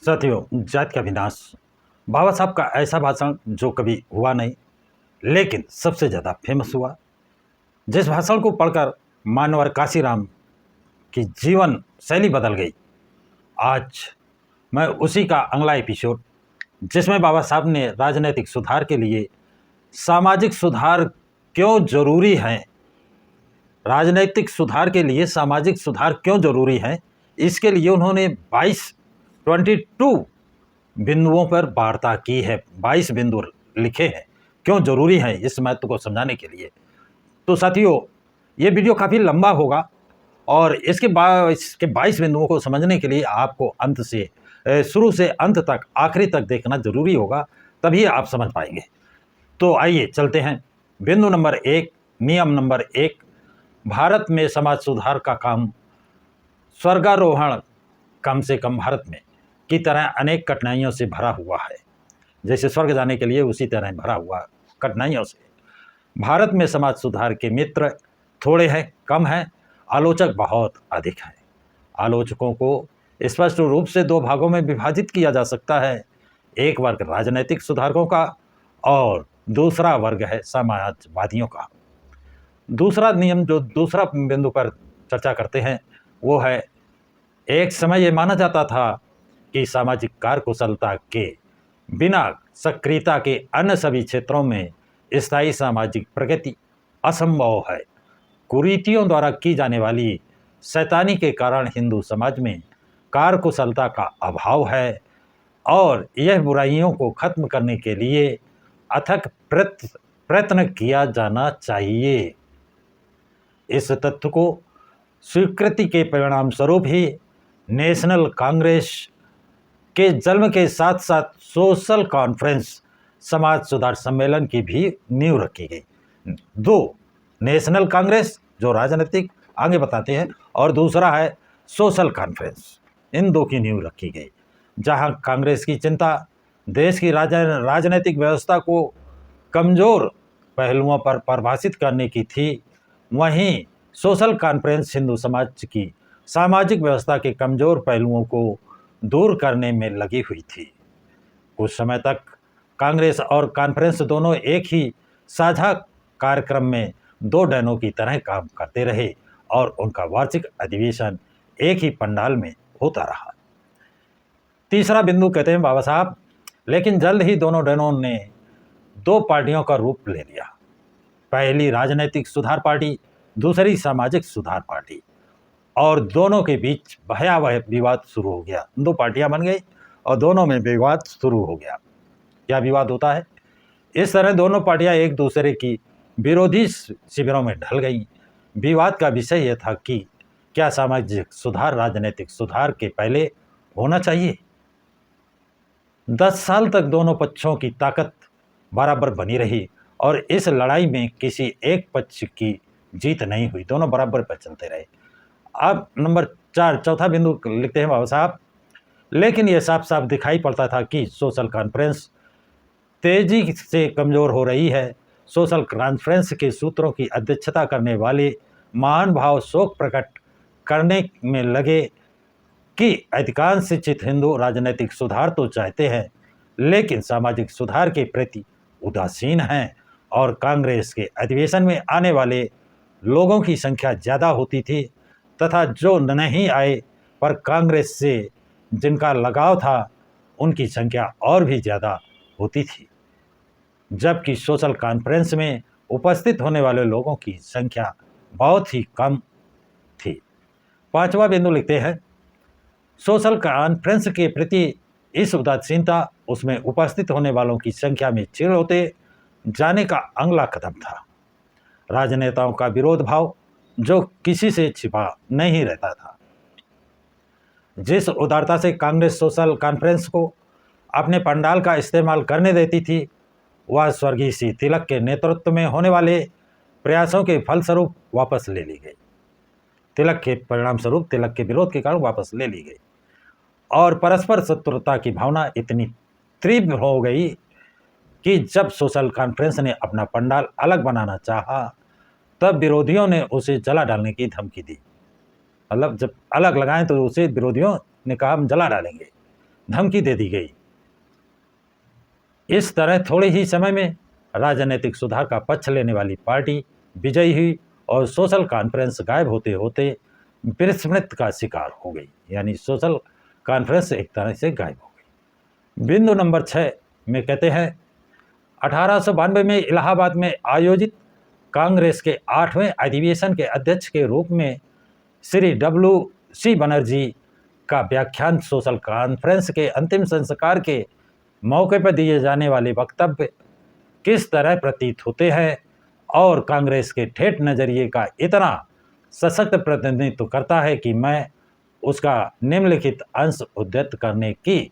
साथियों, जाति का विनाश बाबा साहब का ऐसा भाषण जो कभी हुआ नहीं लेकिन सबसे ज़्यादा फेमस हुआ। जिस भाषण को पढ़कर मानवर काशीराम की जीवन शैली बदल गई। आज मैं उसी का अगला एपिसोड, जिसमें बाबा साहब ने राजनीतिक सुधार के लिए सामाजिक सुधार क्यों जरूरी है, राजनीतिक सुधार के लिए सामाजिक सुधार क्यों जरूरी है, इसके लिए उन्होंने 22 बिंदुओं पर वार्ता की है। 22 बिंदु लिखे हैं क्यों जरूरी है इस महत्व को समझाने के लिए। तो साथियों, ये वीडियो काफ़ी लंबा होगा और इसके 22 बिंदुओं को समझने के लिए आपको अंत से शुरू से अंत तक आखिरी तक देखना जरूरी होगा, तभी आप समझ पाएंगे। तो आइए चलते हैं। बिंदु नंबर 1, नियम नंबर 1, भारत में समाज सुधार का काम स्वर्गारोहण कम से कम भारत में की तरह अनेक कठिनाइयों से भरा हुआ है। जैसे स्वर्ग जाने के लिए उसी तरह भरा हुआ कठिनाइयों से। भारत में समाज सुधार के मित्र थोड़े हैं, कम हैं, आलोचक बहुत अधिक हैं। आलोचकों को स्पष्ट रूप से दो भागों में विभाजित किया जा सकता है। एक वर्ग राजनीतिक सुधारकों का और दूसरा वर्ग है समाजवादियों का। दूसरा नियम जो दूसरा बिंदु पर चर्चा करते हैं वो है, एक समय ये माना जाता था कि सामाजिक कार्यकुशलता के बिना सक्रियता के अन्य सभी क्षेत्रों में स्थायी सामाजिक प्रगति असंभव है। कुरीतियों द्वारा की जाने वाली शैतानी के कारण हिंदू समाज में कार्यकुशलता का अभाव है और यह बुराइयों को खत्म करने के लिए अथक प्रयत्न किया जाना चाहिए। इस तथ्य को स्वीकृति के परिणाम स्वरूप ही नेशनल कांग्रेस के जन्म के साथ साथ सोशल कॉन्फ्रेंस समाज सुधार सम्मेलन की भी नींव रखी गई। दो, नेशनल कांग्रेस जो राजनीतिक आगे बताते हैं और दूसरा है सोशल कॉन्फ्रेंस, इन दो की नींव रखी गई। जहां कांग्रेस की चिंता देश की राजनीतिक व्यवस्था को कमज़ोर पहलुओं पर परिभाषित करने की थी, वहीं सोशल कॉन्फ्रेंस हिंदू समाज की सामाजिक व्यवस्था के कमज़ोर पहलुओं को दूर करने में लगी हुई थी। कुछ समय तक कांग्रेस और कॉन्फ्रेंस दोनों एक ही साझा कार्यक्रम में दो डैनों की तरह काम करते रहे और उनका वार्षिक अधिवेशन एक ही पंडाल में होता रहा। तीसरा बिंदु कहते हैं बाबा साहब, लेकिन जल्द ही दोनों डैनों ने दो पार्टियों का रूप ले लिया। पहली राजनीतिक सुधार पार्टी, दूसरी सामाजिक सुधार पार्टी, और दोनों के बीच भयावह विवाद शुरू हो गया। दो पार्टियां बन गई और दोनों में विवाद शुरू हो गया। क्या विवाद होता है? इस तरह दोनों पार्टियां एक दूसरे की विरोधी शिविरों में ढल गई। विवाद का विषय यह था कि क्या सामाजिक सुधार राजनीतिक सुधार के पहले होना चाहिए। 10 साल तक दोनों पक्षों की ताकत बराबर बनी रही और इस लड़ाई में किसी एक पक्ष की जीत नहीं हुई, दोनों बराबर पर चलते रहे। अब नंबर 4, चौथा बिंदु लिखते हैं बाबा साहब, लेकिन यह साफ साफ दिखाई पड़ता था कि सोशल कॉन्फ्रेंस तेजी से कमज़ोर हो रही है। सोशल कॉन्फ्रेंस के सूत्रों की अध्यक्षता करने वाले महान भाव शोक प्रकट करने में लगे कि अधिकांश शिक्षित हिंदू राजनीतिक सुधार तो चाहते हैं लेकिन सामाजिक सुधार के प्रति उदासीन हैं, और कांग्रेस के अधिवेशन में आने वाले लोगों की संख्या ज़्यादा होती थी तथा जो नहीं आए पर कांग्रेस से जिनका लगाव था उनकी संख्या और भी ज़्यादा होती थी, जबकि सोशल कॉन्फ्रेंस में उपस्थित होने वाले लोगों की संख्या बहुत ही कम थी। पांचवा बिंदु लिखते हैं, सोशल कॉन्फ्रेंस के प्रति इस उदासीनता उसमें उपस्थित होने वालों की संख्या में क्षीण होते जाने का अगला कदम था। राजनेताओं का विरोध भाव जो किसी से छिपा नहीं रहता था। जिस उदारता से कांग्रेस सोशल कॉन्फ्रेंस को अपने पंडाल का इस्तेमाल करने देती थी, वह स्वर्गीय श्री तिलक के नेतृत्व में होने वाले प्रयासों के फलस्वरूप वापस ले ली गई। तिलक के परिणाम स्वरूप, तिलक के विरोध के कारण वापस ले ली गई और परस्पर शत्रुता की भावना इतनी तीव्र हो गई कि जब सोशल कॉन्फ्रेंस ने अपना पंडाल अलग बनाना चाहा तब विरोधियों ने उसे जला डालने की धमकी दी। मतलब जब अलग लगाएं तो उसे विरोधियों ने कहा हम जला डालेंगे। धमकी दे दी गई। इस तरह थोड़े ही समय में राजनीतिक सुधार का पक्ष लेने वाली पार्टी विजयी हुई और सोशल कॉन्फ्रेंस गायब होते होते विस्मृत का शिकार हो गई। यानी सोशल कॉन्फ्रेंस एक तरह से गायब हो गई। बिंदु नंबर 6 में कहते हैं 1892 में इलाहाबाद में आयोजित कांग्रेस के 8वें अधिवेशन के अध्यक्ष के रूप में श्री W.C. बनर्जी का व्याख्यान सोशल कॉन्फ्रेंस के अंतिम संस्कार के मौके पर दिए जाने वाले वक्तव्य किस तरह प्रतीत होते हैं और कांग्रेस के ठेठ नज़रिए का इतना सशक्त प्रतिनिधित्व करता है कि मैं उसका निम्नलिखित अंश उद्धृत करने की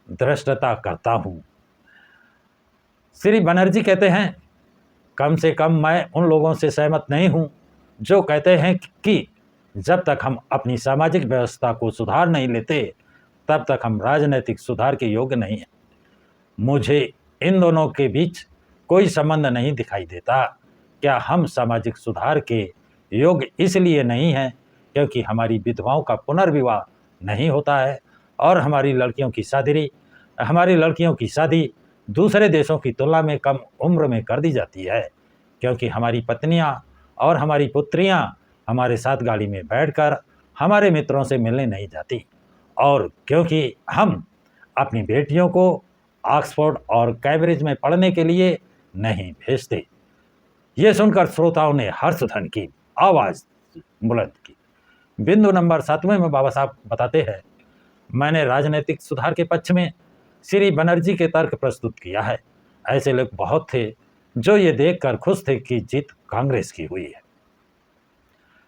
धृष्टता करता हूँ। श्री बनर्जी कहते हैं, कम से कम मैं उन लोगों से सहमत नहीं हूँ जो कहते हैं कि जब तक हम अपनी सामाजिक व्यवस्था को सुधार नहीं लेते तब तक हम राजनीतिक सुधार के योग्य नहीं हैं। मुझे इन दोनों के बीच कोई संबंध नहीं दिखाई देता। क्या हम सामाजिक सुधार के योग्य इसलिए नहीं हैं क्योंकि हमारी विधवाओं का पुनर्विवाह नहीं होता है और हमारी लड़कियों की शादी दूसरे देशों की तुलना में कम उम्र में कर दी जाती है, क्योंकि हमारी पत्नियां और हमारी पुत्रियां हमारे साथ गाड़ी में बैठकर हमारे मित्रों से मिलने नहीं जाती, और क्योंकि हम अपनी बेटियों को ऑक्सफोर्ड और कैम्ब्रिज में पढ़ने के लिए नहीं भेजते। ये सुनकर श्रोताओं ने हर्षध्वनि की आवाज़ बुलंद की। बिंदु नंबर 7वें में बाबा साहब बताते हैं, मैंने राजनीतिक सुधार के पक्ष में श्री बनर्जी के तर्क प्रस्तुत किया है। ऐसे लोग बहुत थे जो ये देखकर खुश थे कि जीत कांग्रेस की हुई है,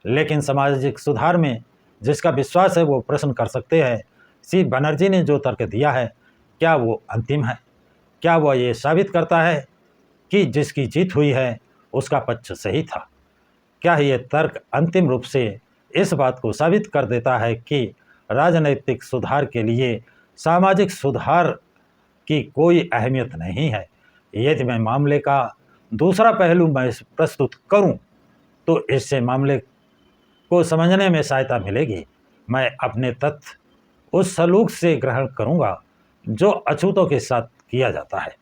लेकिन सामाजिक सुधार में जिसका विश्वास है वो प्रश्न कर सकते हैं, श्री बनर्जी ने जो तर्क दिया है क्या वो अंतिम है? क्या वह ये साबित करता है कि जिसकी जीत हुई है उसका पक्ष सही था? क्या यह तर्क अंतिम रूप से इस बात को साबित कर देता है कि राजनीतिक सुधार के लिए सामाजिक सुधार की कोई अहमियत नहीं है? यदि मैं मामले का दूसरा पहलू मैं प्रस्तुत करूं तो इससे मामले को समझने में सहायता मिलेगी। मैं अपने तथ्य उस सलूक से ग्रहण करूंगा जो अछूतों के साथ किया जाता है।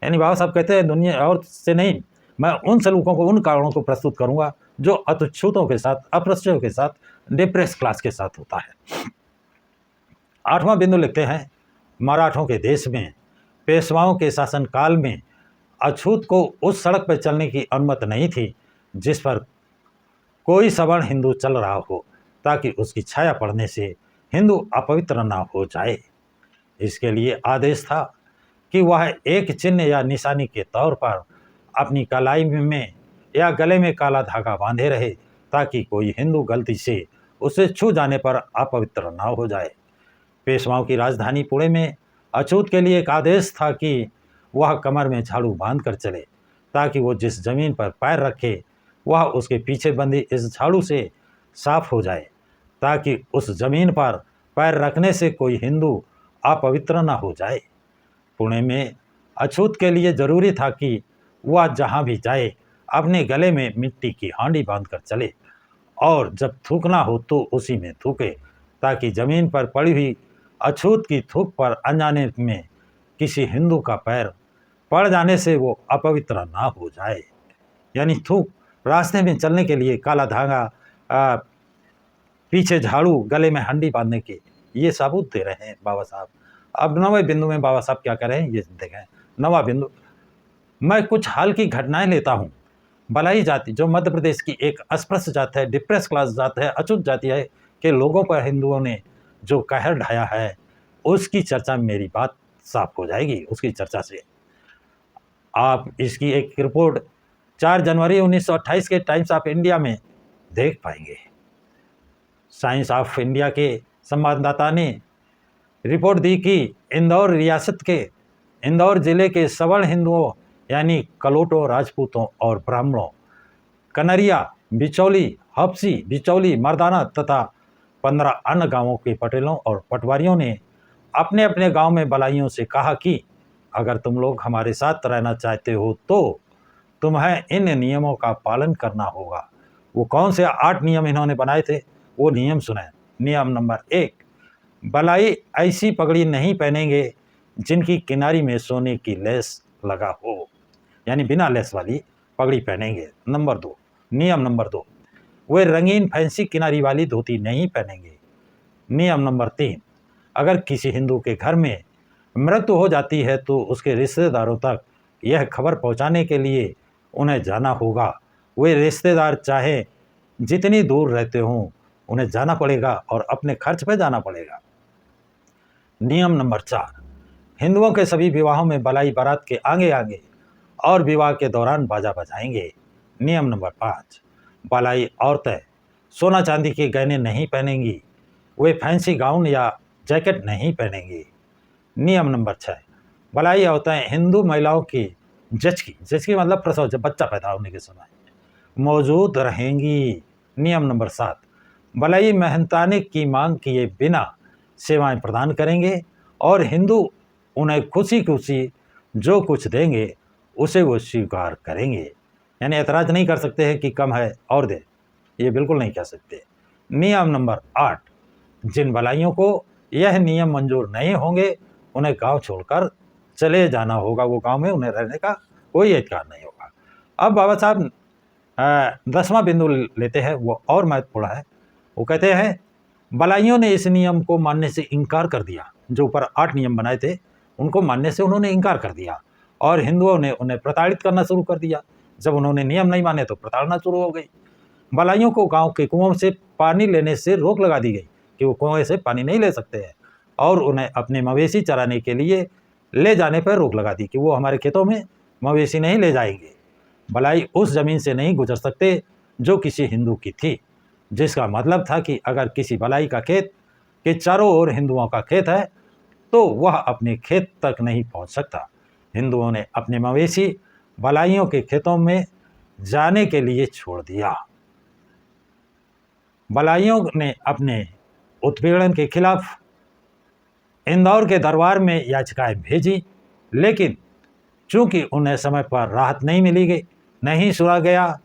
यानी बाबा साहब कहते हैं दुनिया और से नहीं, मैं उन सलूकों को, उन कारणों को प्रस्तुत करूंगा जो अछूतों के साथ, अपरिचितों के साथ, डिप्रेस क्लास के साथ होता है। 8वां बिंदु लिखते हैं, मराठों के देश में पेशवाओं के शासनकाल में अछूत को उस सड़क पर चलने की अनुमति नहीं थी जिस पर कोई सवर्ण हिंदू चल रहा हो, ताकि उसकी छाया पड़ने से हिंदू अपवित्र ना हो जाए। इसके लिए आदेश था कि वह एक चिन्ह या निशानी के तौर पर अपनी कलाई में या गले में काला धागा बांधे रहे, ताकि कोई हिंदू गलती से उसे छू जाने पर अपवित्र ना हो जाए। पेशवाओं की राजधानी पुणे में अछूत के लिए एक आदेश था कि वह कमर में झाड़ू बांध कर चले, ताकि वो जिस जमीन पर पैर रखे वह उसके पीछे बंधी इस झाड़ू से साफ हो जाए, ताकि उस जमीन पर पैर रखने से कोई हिंदू अपवित्र न हो जाए। पुणे में अछूत के लिए जरूरी था कि वह जहाँ भी जाए अपने गले में मिट्टी की हांडी बांधकर चले, और जब थूकना हो तो उसी में थूके, ताकि जमीन पर पड़ी हुई अछूत की थूक पर अनजाने में किसी हिंदू का पैर पड़ जाने से वो अपवित्र ना हो जाए। यानी थूक, रास्ते में चलने के लिए काला धागा, पीछे झाड़ू, गले में हंडी बांधने के ये सबूत दे रहे हैं बाबा साहब। अब 9वें बिंदु में बाबा साहब क्या कर रहे हैं ये देखें। 9वां बिंदु, मैं कुछ हाल की घटनाएं लेता हूँ। बलाई जाति जो मध्य प्रदेश की एक अस्पृश्य जाति है, डिप्रेस क्लास जात है, अछूत जाति है के लोगों पर हिंदुओं ने जो कहर ढाया है उसकी चर्चा में मेरी बात साफ हो जाएगी। उसकी चर्चा से आप इसकी एक रिपोर्ट 4 जनवरी 1928 के टाइम्स ऑफ इंडिया में देख पाएंगे। साइंस ऑफ इंडिया के संवाददाता ने रिपोर्ट दी कि इंदौर रियासत के इंदौर जिले के सवर्ण हिंदुओं यानी कलोटों, राजपूतों और ब्राह्मणों, कनरिया, बिचौली, हप्सी, बिचौली, मर्दाना तथा 15 अन्य गांवों के पटेलों और पटवारियों ने अपने अपने गांव में बलाइयों से कहा कि अगर तुम लोग हमारे साथ रहना चाहते हो तो तुम्हें इन नियमों का पालन करना होगा। वो कौन से 8 नियम इन्होंने बनाए थे वो नियम सुने। नियम नंबर 1, बलाई ऐसी पगड़ी नहीं पहनेंगे जिनकी किनारी में सोने की लेस लगा हो, यानी बिना लेस वाली पगड़ी पहनेंगे। नियम नंबर 2, वे रंगीन फैंसी किनारी वाली धोती नहीं पहनेंगे। नियम नंबर 3, अगर किसी हिंदू के घर में मृत्यु हो जाती है तो उसके रिश्तेदारों तक यह खबर पहुंचाने के लिए उन्हें जाना होगा। वे रिश्तेदार चाहे जितनी दूर रहते हों, उन्हें जाना पड़ेगा और अपने खर्च पर जाना पड़ेगा। नियम नंबर 4, हिंदुओं के सभी विवाहों में बलाई बारात के आगे आगे और विवाह के दौरान बाजा बजाएंगे। नियम नंबर 5, बलाई औरतें सोना चांदी के गहने नहीं पहनेंगी। वे फैंसी गाउन या जैकेट नहीं पहनेंगी। नियम नंबर 6, बलाई औरतें हिंदू महिलाओं की जचकी मतलब प्रसव, जब बच्चा पैदा होने के समय मौजूद रहेंगी। नियम नंबर 7, बलाई मेहनताने की मांग किए बिना सेवाएं प्रदान करेंगे और हिंदू उन्हें खुशी खुशी जो कुछ देंगे उसे वो स्वीकार करेंगे, यानी ऐतराज़ नहीं कर सकते हैं कि कम है और दे, ये बिल्कुल नहीं कह सकते। नियम नंबर 8, जिन बलाइयों को यह नियम मंजूर नहीं होंगे उन्हें गांव छोड़कर चले जाना होगा। वो गांव में उन्हें रहने का कोई अधिकार नहीं होगा। अब बाबा साहब 10वां बिंदु लेते हैं, वो और महत्वपूर्ण है। वो कहते हैं बलाइयों ने इस नियम को मानने से इनकार कर दिया। जो ऊपर 8 नियम बनाए थे उनको मानने से उन्होंने इनकार कर दिया और हिंदुओं ने उन्हें प्रताड़ित करना शुरू कर दिया। जब उन्होंने नियम नहीं माने तो प्रताड़ना शुरू हो गई। बलाइयों को गांव के कुओं से पानी लेने से रोक लगा दी गई कि वो कुएं से पानी नहीं ले सकते हैं और उन्हें अपने मवेशी चराने के लिए ले जाने पर रोक लगा दी कि वो हमारे खेतों में मवेशी नहीं ले जाएंगे। बलाई उस ज़मीन से नहीं गुजर सकते जो किसी हिंदू की थी, जिसका मतलब था कि अगर किसी बलाई का खेत के चारों ओर हिंदुओं का खेत है तो वह अपने खेत तक नहीं पहुंच सकता। हिंदुओं ने अपने मवेशी बलाइयों के खेतों में जाने के लिए छोड़ दिया। बलाइयों ने अपने उत्पीड़न के खिलाफ इंदौर के दरबार में याचिकाएं भेजी, लेकिन चूंकि उन्हें समय पर राहत नहीं सुना गया,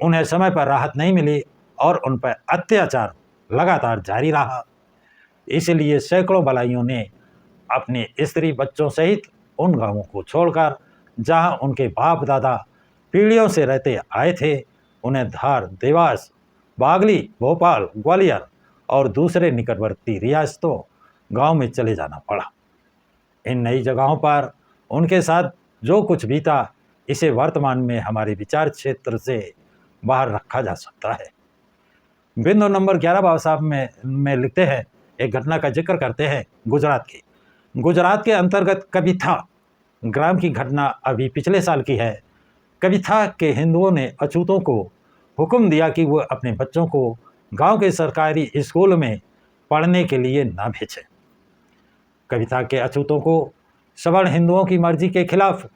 उन्हें समय पर राहत नहीं मिली और उन पर अत्याचार लगातार जारी रहा। इसलिए सैकड़ों बलाइयों ने अपने स्त्री बच्चों सहित उन गांवों को छोड़कर जहां उनके बाप दादा पीढ़ियों से रहते आए थे, उन्हें धार, देवास, बागली, भोपाल, ग्वालियर और दूसरे निकटवर्ती रियासतों गांव में चले जाना पड़ा। इन नई जगहों पर उनके साथ जो कुछ बीता, इसे वर्तमान में हमारे विचार क्षेत्र से बाहर रखा जा सकता है। बिंदु नंबर 11 बाबा साहब में लिखते हैं, एक घटना का जिक्र करते हैं गुजरात के अंतर्गत कविथा ग्राम की घटना अभी पिछले साल की है। कविथा के हिंदुओं ने अछूतों को हुक्म दिया कि वो अपने बच्चों को गांव के सरकारी स्कूल में पढ़ने के लिए ना भेजें। कविता के अछूतों को सवर्ण हिंदुओं की मर्जी के खिलाफ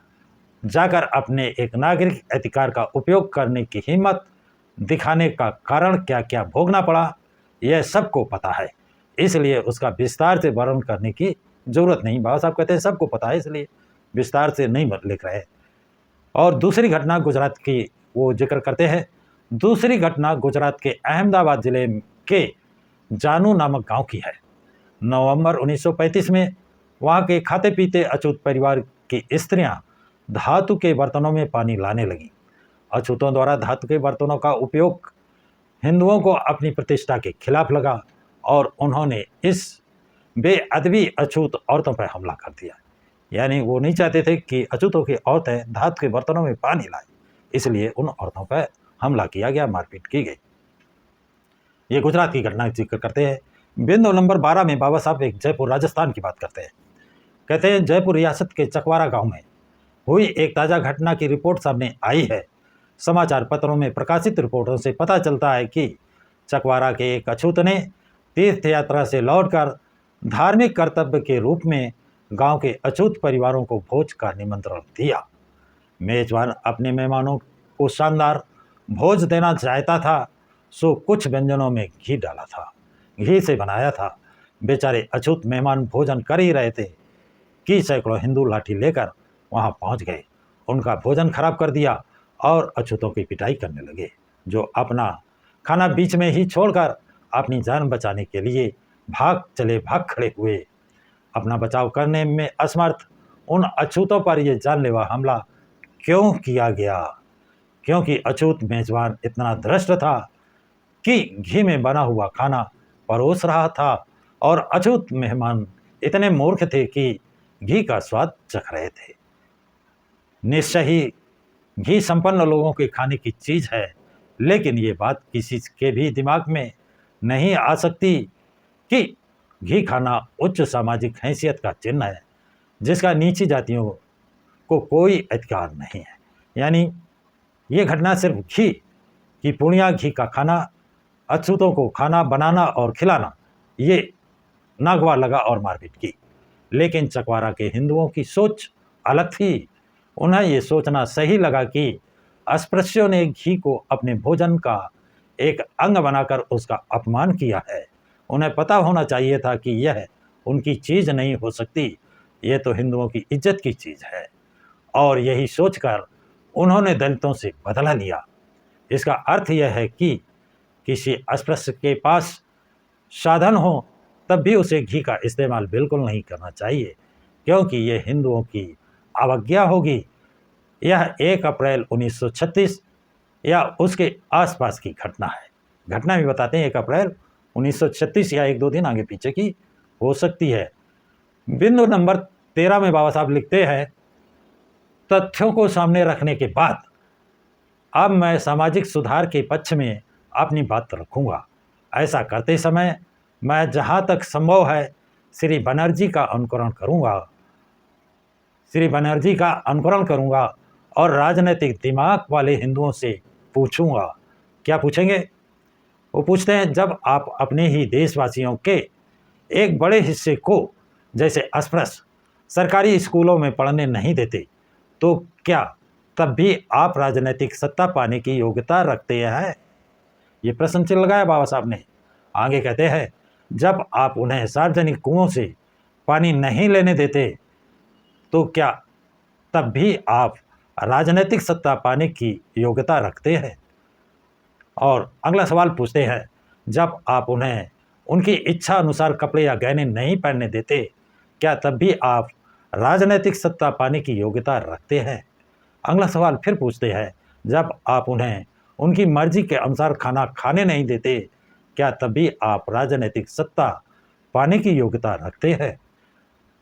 जाकर अपने एक नागरिक अधिकार का उपयोग करने की हिम्मत दिखाने का कारण क्या क्या भोगना पड़ा, यह सबको पता है, इसलिए उसका विस्तार से वर्णन करने की जरूरत नहीं। बाबा साहब कहते हैं सबको पता है, इसलिए विस्तार से नहीं लिख रहे। और दूसरी घटना गुजरात की वो जिक्र करते हैं। दूसरी घटना गुजरात के अहमदाबाद जिले के जानू नामक गांव की है। नवंबर 1935 में वहां के खाते पीते अछूत परिवार की स्त्रियां धातु के बर्तनों में पानी लाने लगीं। अछूतों द्वारा धातु के बर्तनों का उपयोग हिंदुओं को अपनी प्रतिष्ठा के खिलाफ लगा और उन्होंने इस बेअदबी अछूत औरतों पर हमला कर दिया। यानी वो नहीं चाहते थे कि अछूतों की औरतें धातु के बर्तनों में पानी लाएं, इसलिए उन औरतों पर हमला किया गया, मारपीट की गई। ये गुजरात की घटना जिक्र करते हैं। बिंदु नंबर 12 में बाबा साहब एक जयपुर राजस्थान की बात करते हैं। कहते हैं जयपुर रियासत के चकवारा गांव में हुई एक ताज़ा घटना की रिपोर्ट सामने आई है। समाचार पत्रों में प्रकाशित रिपोर्टों से पता चलता है कि चकवारा के एक अछूत ने तीर्थ यात्रा से लौटकर धार्मिक कर्तव्य के रूप में गांव के अछूत परिवारों को भोज का निमंत्रण दिया। मेजबान अपने मेहमानों को शानदार भोज देना चाहता था, सो कुछ व्यंजनों में घी डाला था, घी से बनाया था। बेचारे अछूत मेहमान भोजन कर ही रहे थे कि सैकड़ों हिंदू लाठी लेकर वहां पहुंच गए, उनका भोजन खराब कर दिया और अछूतों की पिटाई करने लगे, जो अपना खाना बीच में ही छोड़कर अपनी जान बचाने के लिए भाग खड़े हुए। अपना बचाव करने में असमर्थ उन अछूतों पर यह जानलेवा हमला क्यों किया गया? क्योंकि अछूत मेजबान इतना धृष्ट था कि घी में बना हुआ खाना परोस रहा था और अछूत मेहमान इतने मूर्ख थे कि घी का स्वाद चख रहे थे। निश्चय ही घी संपन्न लोगों के खाने की चीज है, लेकिन ये बात किसी के भी दिमाग में नहीं आ सकती कि घी खाना उच्च सामाजिक हैसियत का चिन्ह है, जिसका नीची जातियों को कोई अधिकार नहीं है। यानी ये घटना सिर्फ घी की पुणिया घी का खाना, अछूतों को खाना बनाना और खिलाना, ये नागवा लगा और मारपीट की। लेकिन चकवारा के हिंदुओं की सोच अलग थी। उन्हें ये सोचना सही लगा कि अस्पृश्यों ने घी को अपने भोजन का एक अंग बनाकर उसका अपमान किया है। उन्हें पता होना चाहिए था कि यह उनकी चीज़ नहीं हो सकती, यह तो हिंदुओं की इज्जत की चीज़ है। और यही सोचकर उन्होंने दलितों से बदला लिया। इसका अर्थ यह है कि किसी अस्पृश्य के पास साधन हो तब भी उसे घी का इस्तेमाल बिल्कुल नहीं करना चाहिए, क्योंकि यह हिंदुओं की अवज्ञा होगी। यह 1 अप्रैल 1936 या उसके आसपास की घटना है। घटना भी बताते हैं 1 अप्रैल 1936 या 1-2 दिन आगे पीछे की हो सकती है। बिंदु नंबर 13 में बाबा साहब लिखते हैं, तथ्यों को सामने रखने के बाद अब मैं सामाजिक सुधार के पक्ष में अपनी बात रखूंगा। ऐसा करते समय मैं जहां तक संभव है श्री बनर्जी का अनुकरण करूंगा और राजनीतिक दिमाग वाले हिंदुओं से पूछूंगा। क्या पूछेंगे? वो पूछते हैं, जब आप अपने ही देशवासियों के एक बड़े हिस्से को, जैसे अस्पृश्य, सरकारी स्कूलों में पढ़ने नहीं देते, तो क्या तब भी आप राजनीतिक सत्ता पाने की योग्यता रखते हैं? ये प्रश्न चिन्ह लगाया बाबा साहब ने। आगे कहते हैं, जब आप उन्हें सार्वजनिक कुओं से पानी नहीं लेने देते, तो क्या तब भी आप राजनीतिक सत्ता पाने की योग्यता रखते हैं? और अगला सवाल पूछते हैं, जब आप उन्हें उनकी इच्छा अनुसार कपड़े या गहने नहीं पहनने देते, क्या तब भी आप राजनीतिक सत्ता पाने की योग्यता रखते हैं? अगला सवाल फिर पूछते हैं, जब आप उन्हें उनकी मर्जी के अनुसार खाना खाने नहीं देते, क्या तब भी आप राजनीतिक सत्ता पाने की योग्यता रखते हैं?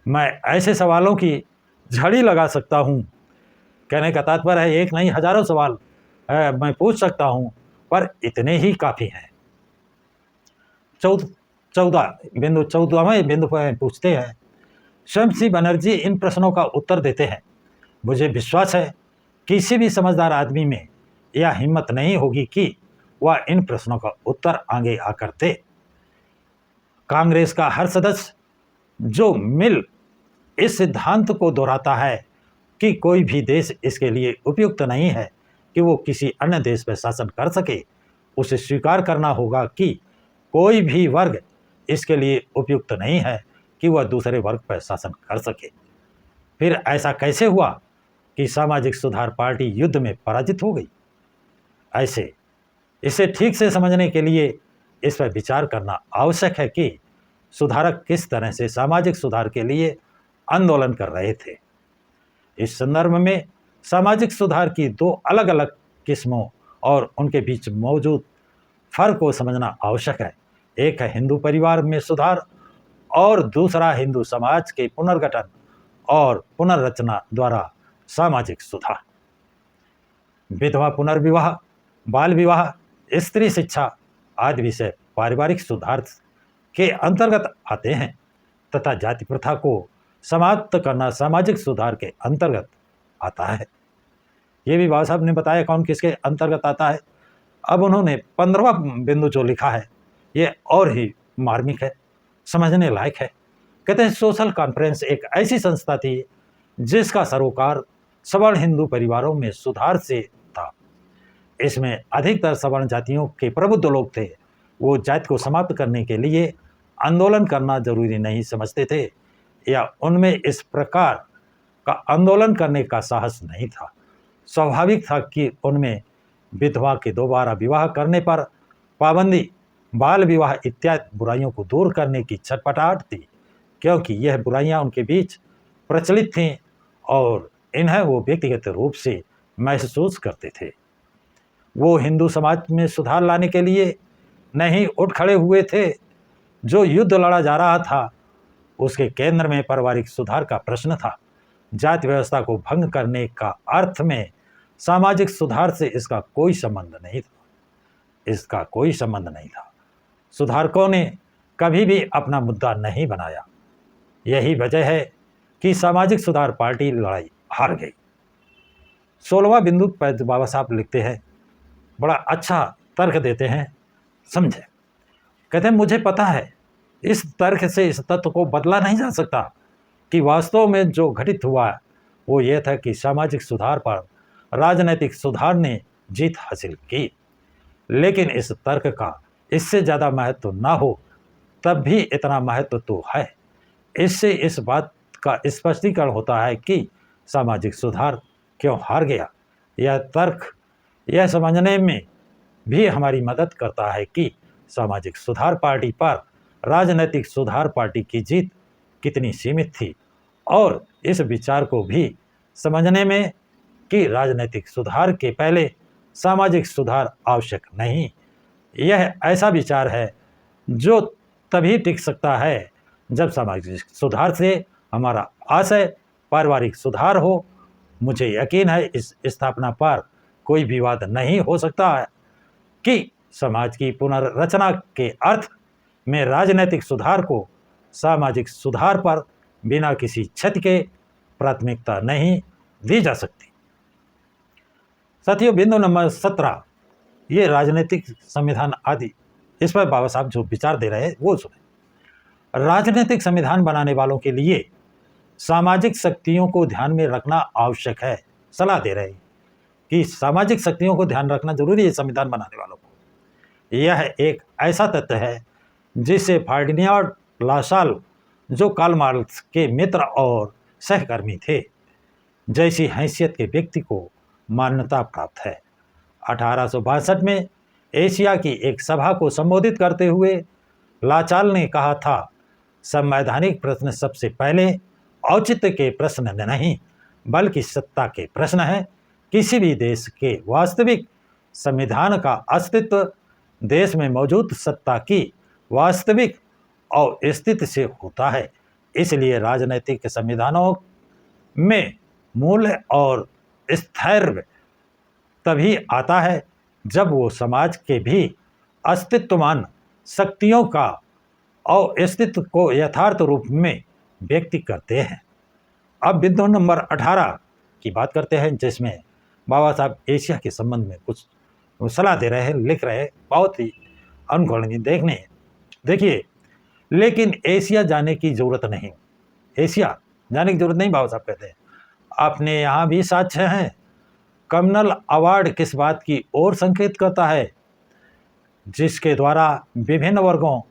मैं ऐसे सवालों की झड़ी लगा सकता हूँ। कहने का तात्पर्य है, एक नहीं हजारों सवाल मैं पूछ सकता हूँ, पर इतने ही काफ़ी हैं। 14वें बिंदु पर पूछते हैं, स्वयं श्री बनर्जी इन प्रश्नों का उत्तर देते हैं। मुझे विश्वास है किसी भी समझदार आदमी में यह हिम्मत नहीं होगी कि वह इन प्रश्नों का उत्तर आगे आकर दे। कांग्रेस का हर सदस्य जो मिल इस सिद्धांत को दोहराता है कि कोई भी देश इसके लिए उपयुक्त नहीं है कि वो किसी अन्य देश पर शासन कर सके, उसे स्वीकार करना होगा कि कोई भी वर्ग इसके लिए उपयुक्त नहीं है कि वह दूसरे वर्ग पर शासन कर सके। फिर ऐसा कैसे हुआ कि सामाजिक सुधार पार्टी युद्ध में पराजित हो गई? इसे ठीक से समझने के लिए इस पर विचार करना आवश्यक है कि सुधारक किस तरह से सामाजिक सुधार के लिए आंदोलन कर रहे थे। इस संदर्भ में सामाजिक सुधार की 2 अलग अलग किस्मों और उनके बीच मौजूद फर्क को समझना आवश्यक है। एक है हिंदू परिवार में सुधार और दूसरा हिंदू समाज के पुनर्गठन और पुनर्रचना द्वारा सामाजिक सुधार। विधवा पुनर्विवाह, बाल विवाह, स्त्री शिक्षा आदि विषय पारिवारिक सुधार के अंतर्गत आते हैं तथा जाति प्रथा को समाप्त करना सामाजिक सुधार के अंतर्गत आता है। ये भी बाबा साहब ने बताया कौन किसके अंतर्गत आता है। अब उन्होंने 15वां बिंदु जो लिखा है ये और ही मार्मिक है, समझने लायक है। कहते हैं, सोशल कॉन्फ्रेंस एक ऐसी संस्था थी जिसका सरोकार सवर्ण हिंदू परिवारों में सुधार से था। इसमें अधिकतर सवर्ण जातियों के प्रबुद्ध लोग थे। वो जाति को समाप्त करने के लिए आंदोलन करना जरूरी नहीं समझते थे या उनमें इस प्रकार का आंदोलन करने का साहस नहीं था। स्वाभाविक था कि उनमें विधवा के दोबारा विवाह करने पर पाबंदी, बाल विवाह इत्यादि बुराइयों को दूर करने की छटपटाहट थी, क्योंकि यह बुराइयां उनके बीच प्रचलित थीं और इन्हें वो व्यक्तिगत रूप से महसूस करते थे। वो हिंदू समाज में सुधार लाने के लिए नहीं उठ खड़े हुए थे। जो युद्ध लड़ा जा रहा था उसके केंद्र में पारिवारिक सुधार का प्रश्न था। जाति व्यवस्था को भंग करने का अर्थ में सामाजिक सुधार से इसका कोई संबंध नहीं था। सुधारकों ने कभी भी अपना मुद्दा नहीं बनाया। यही वजह है कि सामाजिक सुधार पार्टी लड़ाई हार गई। 16वां बिंदु पर बाबा साहब लिखते हैं, बड़ा अच्छा तर्क देते हैं, समझे। कहते हैं, मुझे पता है इस तर्क से इस तत्व को बदला नहीं जा सकता कि वास्तव में जो घटित हुआ वो ये था कि सामाजिक सुधार पर राजनीतिक सुधार ने जीत हासिल की। लेकिन इस तर्क का इससे ज़्यादा महत्व ना हो तब भी इतना महत्व तो है। इससे इस बात का स्पष्टीकरण होता है कि सामाजिक सुधार क्यों हार गया। यह तर्क यह समझने में भी हमारी मदद करता है कि सामाजिक सुधार पार्टी पर राजनीतिक सुधार पार्टी की जीत कितनी सीमित थी, और इस विचार को भी समझने में कि राजनीतिक सुधार के पहले सामाजिक सुधार आवश्यक नहीं। यह ऐसा विचार है जो तभी टिक सकता है जब सामाजिक सुधार से हमारा आशय पारिवारिक सुधार हो। मुझे यकीन है इस स्थापना पर कोई विवाद नहीं हो सकता है कि समाज की पुनर्रचना के अर्थ में राजनीतिक सुधार को सामाजिक सुधार पर बिना किसी क्षति के प्राथमिकता नहीं दी जा सकती। साथियों, बिंदु नंबर 17, ये राजनीतिक संविधान आदि, इस पर बाबा साहब जो विचार दे रहे हैं वो सुने। राजनीतिक संविधान बनाने वालों के लिए सामाजिक शक्तियों को ध्यान में रखना आवश्यक है। सलाह दे रहे हैं कि सामाजिक शक्तियों को ध्यान रखना जरूरी है संविधान बनाने वालों को। यह एक ऐसा तथ्य है जिसे फर्डिनांड लासाल, जो कार्ल मार्क्स के मित्र और सहकर्मी थे, जैसी हैसियत के व्यक्ति को मान्यता प्राप्त है। 1862 में एशिया की एक सभा को संबोधित करते हुए लाचाल ने कहा था, संवैधानिक प्रश्न सबसे पहले औचित्य के प्रश्न नहीं बल्कि सत्ता के प्रश्न है। किसी भी देश के वास्तविक संविधान का अस्तित्व देश में मौजूद सत्ता की वास्तविक और स्थिति से होता है। इसलिए राजनीतिक संविधानों में मूल्य और स्थैर्य तभी आता है जब वो समाज के भी अस्तित्वमान शक्तियों का और अस्तित्व को यथार्थ रूप में व्यक्त करते हैं। अब बिंदु नंबर 18 की बात करते हैं, जिसमें बाबा साहब एशिया के संबंध में कुछ सलाह दे रहे हैं, लिख रहे हैं, बहुत ही अनुकरणीय देखिए। लेकिन एशिया जाने की जरूरत नहीं, एशिया जाने की जरूरत नहीं, बाबा साहब कहते हैं। अपने यहाँ भी साक्ष्य हैं। कम्युनल अवार्ड किस बात की ओर संकेत करता है, जिसके द्वारा विभिन्न वर्गों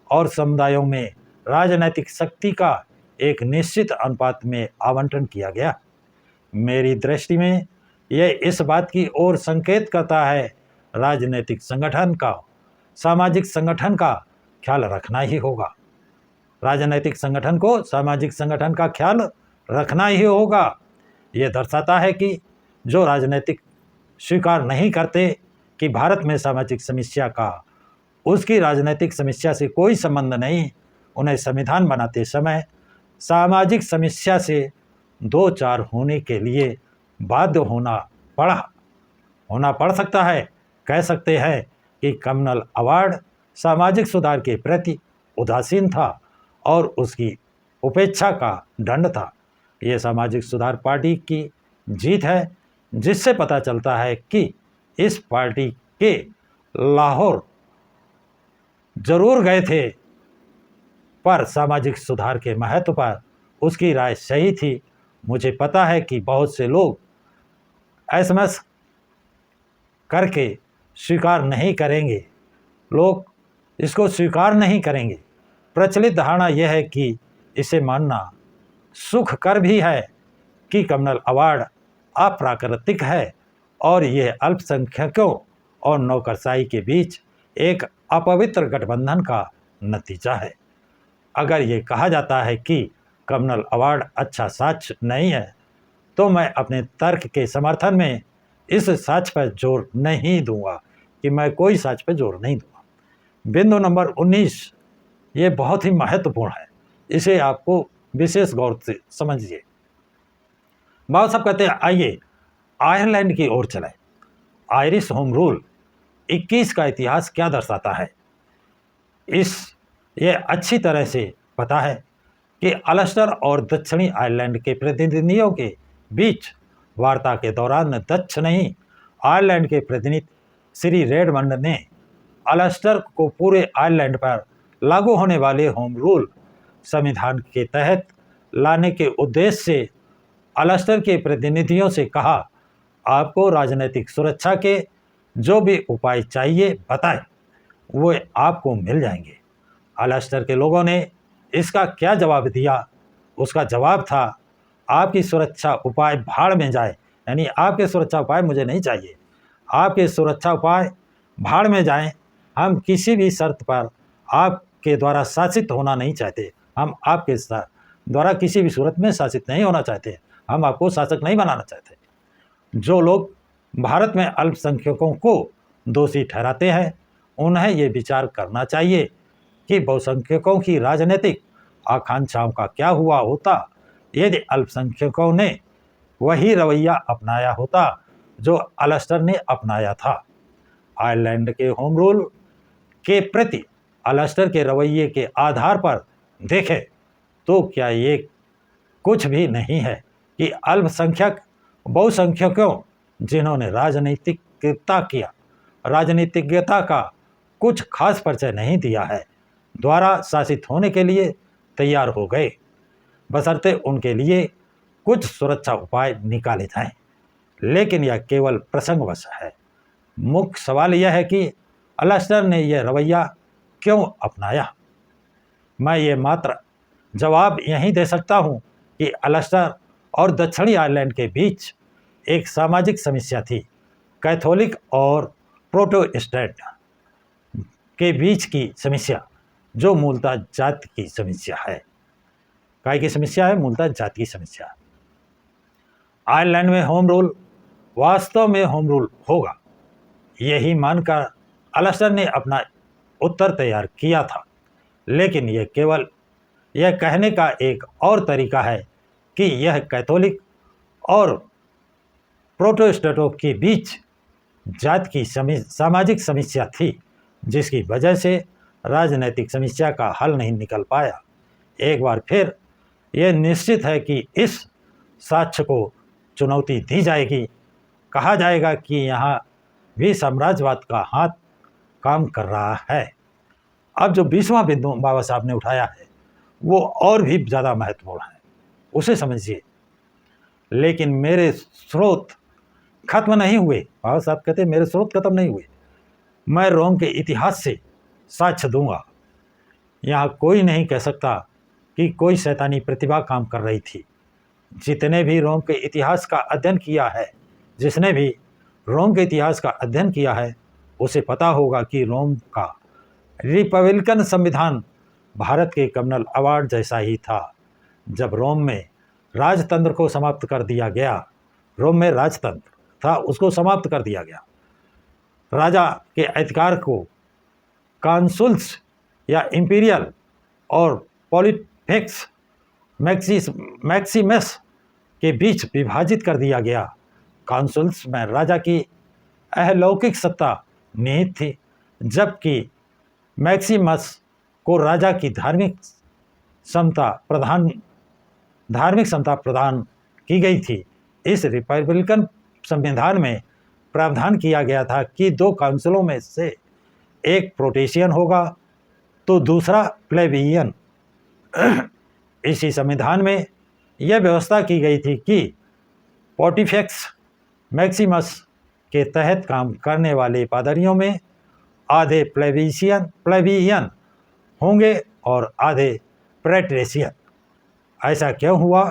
और समुदायों में राजनीतिक शक्ति का एक निश्चित अनुपात में आवंटन किया गया। मेरी दृष्टि में यह इस बात की ओर संकेत करता है, राजनीतिक संगठन का सामाजिक संगठन का ख्याल रखना ही होगा। राजनीतिक संगठन को सामाजिक संगठन का ख्याल रखना ही होगा। यह दर्शाता है कि जो राजनीतिक स्वीकार नहीं करते कि भारत में सामाजिक समस्या का उसकी राजनीतिक समस्या से कोई संबंध नहीं, उन्हें संविधान बनाते समय सामाजिक समस्या से दो चार होने के लिए बाध्य होना पड़ सकता है। कह सकते हैं कि कम्युनल अवार्ड सामाजिक सुधार के प्रति उदासीन था और उसकी उपेक्षा का दंड था। यह सामाजिक सुधार पार्टी की जीत है, जिससे पता चलता है कि इस पार्टी के लाहौर जरूर गए थे, पर सामाजिक सुधार के महत्व पर उसकी राय सही थी। मुझे पता है कि बहुत से लोग एसएमएस करके स्वीकार नहीं करेंगे, लोग इसको स्वीकार नहीं करेंगे। प्रचलित धारणा यह है कि इसे मानना सुखकर भी है कि कम्युनल अवार्ड अप्राकृतिक है और यह अल्पसंख्यकों और नौकरशाही के बीच एक अपवित्र गठबंधन का नतीजा है। अगर ये कहा जाता है कि कम्युनल अवार्ड अच्छा साक्ष्य नहीं है, तो मैं अपने तर्क के समर्थन में इस साक्ष्य पर जोर नहीं दूंगा कि मैं कोई साक्ष्य पर जोर नहीं दूंगा। बिंदु नंबर 19, ये बहुत ही महत्वपूर्ण है, इसे आपको विशेष गौर से समझिए। बाबा साहब कहते हैं, आइए आयरलैंड की ओर चलें। आयरिश होम रूल 21 का इतिहास क्या दर्शाता है? ये अच्छी तरह से पता है कि अल्स्टर और दक्षिणी आयरलैंड के प्रतिनिधियों के बीच वार्ता के दौरान दक्षिणी आयरलैंड के प्रतिनिधि श्री रेडमंड ने अल्स्टर को पूरे आयरलैंड पर लागू होने वाले होम रूल संविधान के तहत लाने के उद्देश्य से अल्स्टर के प्रतिनिधियों से कहा, आपको राजनीतिक सुरक्षा के जो भी उपाय चाहिए बताएं, वो आपको मिल जाएंगे। अल्स्टर के लोगों ने इसका क्या जवाब दिया? उसका जवाब था, आपकी सुरक्षा उपाय भाड़ में जाए, यानी आपके सुरक्षा उपाय मुझे नहीं चाहिए, आपके सुरक्षा उपाय भाड़ में जाएं। हम किसी भी शर्त पर आपके द्वारा शासित होना नहीं चाहते, हम आपके द्वारा किसी भी सूरत में शासित नहीं होना चाहते, हम आपको शासक नहीं बनाना चाहते। जो लोग भारत में अल्पसंख्यकों को दोषी ठहराते हैं, उन्हें ये विचार करना चाहिए कि बहुसंख्यकों की राजनीतिक आकांक्षाओं का क्या हुआ होता यदि अल्पसंख्यकों ने वही रवैया अपनाया होता जो अल्स्टर ने अपनाया था। आयरलैंड के होम रूल के प्रति अल्स्टर के रवैये के आधार पर देखें तो क्या ये कुछ भी नहीं है कि अल्पसंख्यक बहुसंख्यकों जिन्होंने राजनीतिज्ञता का कुछ खास परिचय नहीं दिया है, द्वारा शासित होने के लिए तैयार हो गए, बशर्ते उनके लिए कुछ सुरक्षा उपाय निकाले जाएं। लेकिन यह केवल प्रसंगवश है। मुख्य सवाल यह है कि अल्स्टर ने यह रवैया क्यों अपनाया? मैं ये मात्र जवाब यही दे सकता हूँ कि अल्स्टर और दक्षिणी आयरलैंड के बीच एक सामाजिक समस्या थी। कैथोलिक और प्रोटेस्टेंट के बीच की समस्या, जो मूलतः जाति की समस्या है। काय की समस्या है? मूलतः जाति की समस्या। आयरलैंड में होम रूल वास्तव में होम रूल होगा, यही मानकर अल्स्टर ने अपना उत्तर तैयार किया था। लेकिन यह केवल यह कहने का एक और तरीका है कि यह कैथोलिक और प्रोटेस्टेंटों के बीच जाति की सामाजिक समस्या थी, जिसकी वजह से राजनीतिक समस्या का हल नहीं निकल पाया। एक बार फिर यह निश्चित है कि इस साक्ष्य को चुनौती दी जाएगी, कहा जाएगा कि यहाँ भी साम्राज्यवाद का हाथ काम कर रहा है। अब जो 20वां बिंदु बाबा साहब ने उठाया है वो और भी ज़्यादा महत्वपूर्ण है, उसे समझिए। लेकिन मेरे स्रोत खत्म नहीं हुए। बाबा साहब कहते मेरे स्रोत खत्म नहीं हुए, मैं रोम के इतिहास से साक्ष्य दूंगा। यहाँ कोई नहीं कह सकता कि कोई शैतानी प्रतिभा काम कर रही थी। जिसने भी रोम के इतिहास का अध्ययन किया है उसे पता होगा कि रोम का रिपब्लिकन संविधान भारत के कम्युनल अवार्ड जैसा ही था। जब रोम में राजतंत्र को समाप्त कर दिया गया, रोम में राजतंत्र था उसको समाप्त कर दिया गया। राजा के अधिकार को काउंसिल्स या इंपीरियल और पॉलिफेक्स मैक्सिमस के बीच विभाजित कर दिया गया। काउंसिल्स में राजा की अलौकिक सत्ता निहित थी, जबकि मैक्सिमस को राजा की धार्मिक समता प्रदान की गई थी। इस रिपब्लिकन संविधान में प्रावधान किया गया था कि 2 काउंसिलों में से एक प्रोटेशियन होगा तो दूसरा प्लेबियन। इसी संविधान में यह व्यवस्था की गई थी कि पॉन्टिफेक्स मैक्सिमस के तहत काम करने वाले पादरियों में आधे प्लेबियन होंगे और आधे प्रेट्रेशियन। ऐसा क्यों हुआ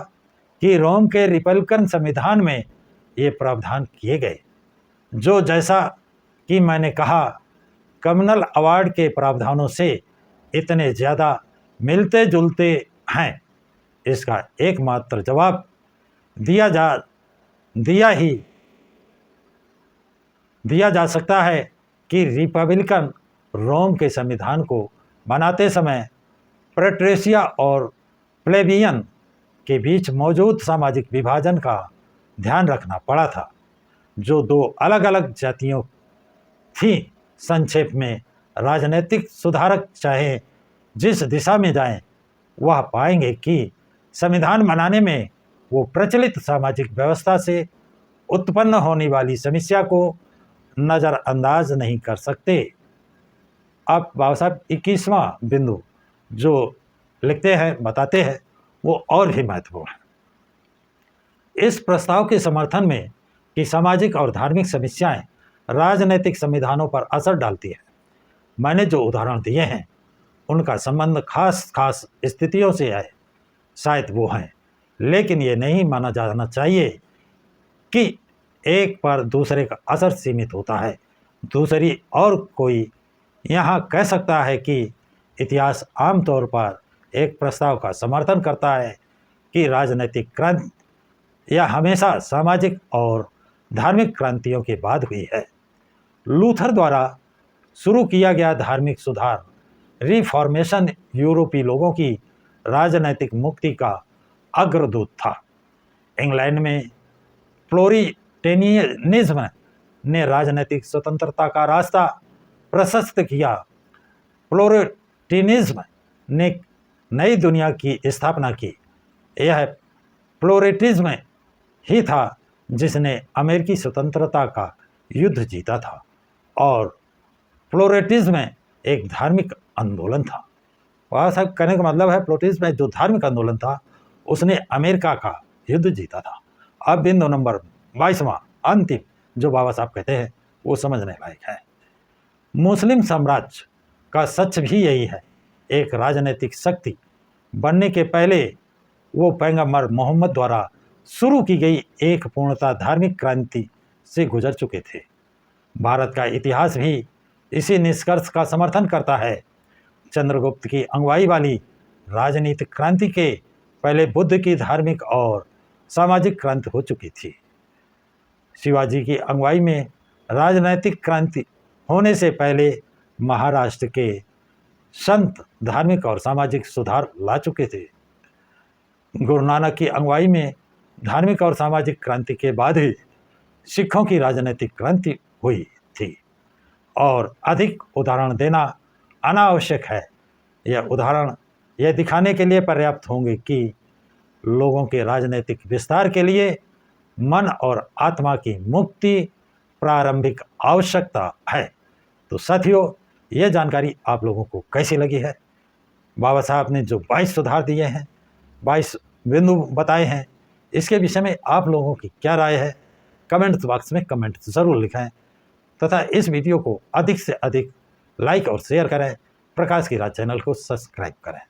कि रोम के रिपब्लिकन संविधान में ये प्रावधान किए गए, जो जैसा कि मैंने कहा कम्युनल अवार्ड के प्रावधानों से इतने ज़्यादा मिलते जुलते हैं, इसका एकमात्र जवाब दिया जा सकता है कि रिपब्लिकन रोम के संविधान को बनाते समय पेट्रिशिया और प्लेबियन के बीच मौजूद सामाजिक विभाजन का ध्यान रखना पड़ा था, जो दो अलग अलग जातियों थी। संक्षेप में, राजनीतिक सुधारक चाहे जिस दिशा में जाएं, वह पाएंगे कि संविधान बनाने में वो प्रचलित सामाजिक व्यवस्था से उत्पन्न होने वाली समस्या को नज़रअंदाज नहीं कर सकते। अब बाबा साहब 21वां बिंदु जो लिखते हैं, बताते हैं, वो और भी महत्वपूर्ण है। इस प्रस्ताव के समर्थन में कि सामाजिक और धार्मिक समस्याएं राजनीतिक संविधानों पर असर डालती है, मैंने जो उदाहरण दिए हैं उनका संबंध खास स्थितियों से है, शायद वो हैं, लेकिन ये नहीं माना जाना चाहिए कि एक पर दूसरे का असर सीमित होता है। दूसरी और कोई यहाँ कह सकता है कि इतिहास आमतौर पर एक प्रस्ताव का समर्थन करता है कि राजनीतिक क्रांति यह हमेशा सामाजिक और धार्मिक क्रांतियों के बाद हुई है। लूथर द्वारा शुरू किया गया धार्मिक सुधार रिफॉर्मेशन यूरोपीय लोगों की राजनैतिक मुक्ति का अग्रदूत था। इंग्लैंड में प्योरिटेनिज्म ने राजनीतिक स्वतंत्रता का रास्ता प्रशस्त किया। प्योरिटेनिज्म ने नई दुनिया की स्थापना की। यह प्योरिटेनिज्म ही था जिसने अमेरिकी स्वतंत्रता का युद्ध जीता था, और प्योरिटेनिज्म एक धार्मिक आंदोलन था। वह सब कहने का मतलब है, प्योरिटेनिज्म जो धार्मिक आंदोलन था उसने अमेरिका का युद्ध जीता था। अब बिंदु नंबर 22वां अंतिम जो बाबा साहब कहते हैं वो समझने लायक है। मुस्लिम साम्राज्य का सच भी यही है। एक राजनीतिक शक्ति बनने के पहले वो पैगंबर मोहम्मद द्वारा शुरू की गई एक पूर्णतः धार्मिक क्रांति से गुजर चुके थे। भारत का इतिहास भी इसी निष्कर्ष का समर्थन करता है। चंद्रगुप्त की अगुवाई वाली राजनीतिक क्रांति के पहले बुद्ध की धार्मिक और सामाजिक क्रांति हो चुकी थी। शिवाजी की अगुवाई में राजनीतिक क्रांति होने से पहले महाराष्ट्र के संत धार्मिक और सामाजिक सुधार ला चुके थे। गुरु नानक की अगुवाई में धार्मिक और सामाजिक क्रांति के बाद ही सिखों की राजनीतिक क्रांति हुई थी। और अधिक उदाहरण देना अनावश्यक है। यह उदाहरण यह दिखाने के लिए पर्याप्त होंगे कि लोगों के राजनीतिक विस्तार के लिए मन और आत्मा की मुक्ति प्रारंभिक आवश्यकता है। तो साथियों, यह जानकारी आप लोगों को कैसी लगी है? बाबा साहब ने जो 22 सुधार दिए हैं, 22 बिंदु बताए हैं, इसके विषय में आप लोगों की क्या राय है? कमेंट बॉक्स में कमेंट ज़रूर लिखें तथा इस वीडियो को अधिक से अधिक लाइक और शेयर करें। प्रकाश की राज चैनल को सब्सक्राइब करें।